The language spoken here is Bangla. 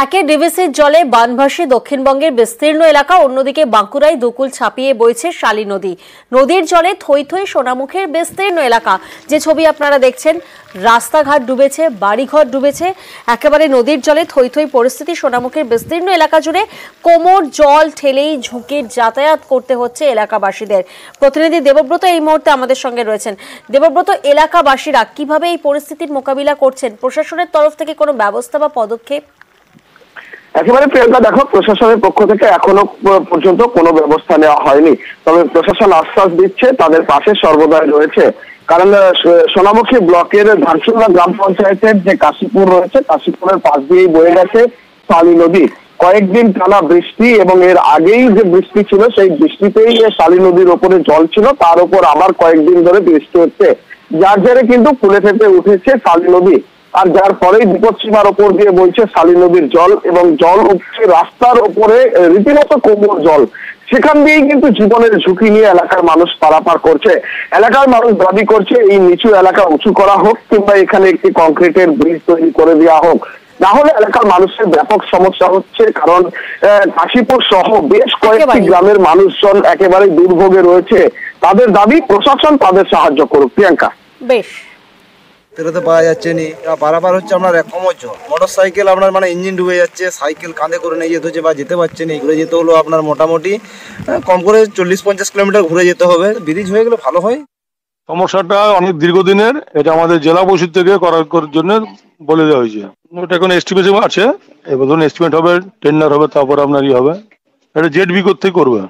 একে ডিভিসির জলে বানভাসী দক্ষিণবঙ্গের বিস্তীর্ণ এলাকা, অন্যদিকে বাঁকুড়ায় দুকুল ছাপিয়ে বইছে শালী নদী। নদীর জলে থই থই সোনামুখের বিস্তীর্ণ এলাকা। যে ছবি আপনারা দেখছেন, রাস্তাঘাট ডুবেছে, বাড়িঘর ডুবেছে, একেবারে নদীর জলে থই থই পরিস্থিতি। সোনামুখের বিস্তীর্ণ এলাকা জুড়ে কোমর জল ঠেলেই ঝুঁকে যাতায়াত করতে হচ্ছে এলাকাবাসীদের। প্রতিনিধি দেবব্রত এই মুহূর্তে আমাদের সঙ্গে রয়েছেন। দেবব্রত, এলাকাবাসীরা কিভাবে এই পরিস্থিতির মোকাবিলা করছেন? প্রশাসনের তরফ থেকে কোনো ব্যবস্থা বা পদক্ষেপ? একেবারে প্রিয়াঙ্কা, দেখো, প্রশাসনের পক্ষ থেকে এখনো পর্যন্ত কোনো ব্যবস্থা নেওয়া হয়নি। তবে প্রশাসন আশ্বাস দিচ্ছে তাদের পাশে সর্বদাই রয়েছে। কারণ সোনামুখী ব্লকের ধানসুলা গ্রাম পঞ্চায়েতের যে কাশীপুর রয়েছে, কাশীপুরের পাশ দিয়েই বয়ে গেছে শালী নদী। কয়েকদিন টানা বৃষ্টি এবং এর আগেই যে বৃষ্টি ছিল সেই বৃষ্টিতেই শালী নদীর ওপরে জল ছিল, তার উপর আবার কয়েকদিন ধরে বৃষ্টি হচ্ছে, যার জেরে কিন্তু ফুলে ফেঁপে উঠেছে শালী নদী। আর যার পরেই বিপদসীমার ওপর দিয়ে বইছে শালী নদীর জল, এবং জল উঠছে রাস্তার ওপরে, রীতিমতো কোমর জল। সেখান দিয়েই কিন্তু জীবনের ঝুঁকি নিয়ে এলাকার মানুষ পারাপার করছে। এলাকার মানুষ দাবি করছে এই নিচু এলাকা উঁচু করা হোক, কিংবা এখানে একটি কংক্রিটের ব্রিজ তৈরি করে দেওয়া হোক। না হলে এলাকার মানুষের ব্যাপক সমস্যা হচ্ছে, কারণ কাশীপুর সহ বেশ কয়েকটি গ্রামের মানুষজন একেবারে দুর্ভোগে রয়েছে। তাদের দাবি প্রশাসন তাদের সাহায্য করুক। প্রিয়াঙ্কা, বেশ বেরোতে পাওয়া যাচ্ছে নি, পারাপার হচ্ছে আপনার এক কমর জল। মোটর সাইকেল আপনার ইঞ্জিন ডুবে যাচ্ছে, সাইকেল কাঁধে করে নিয়ে যেতে হচ্ছে বা যেতে পারছে না। ঘুরে যেতে হলো আপনার মোটামুটি কম করে 40-50 কিলোমিটার ঘুরে যেতে হবে। ব্রিজ হয়ে গেলে ভালো হয়। সমস্যাটা অনেক দীর্ঘদিনের, এটা আমাদের জেলা পরিষদ থেকে করার জন্য বলে দেওয়া হয়েছে। এটা এখন এস্টিমেশন আছে, এবার ধরুন এস্টিমেট হবে, টেন্ডার হবে, তারপর আপনার হবে। এটা জেড বি করতে করবে।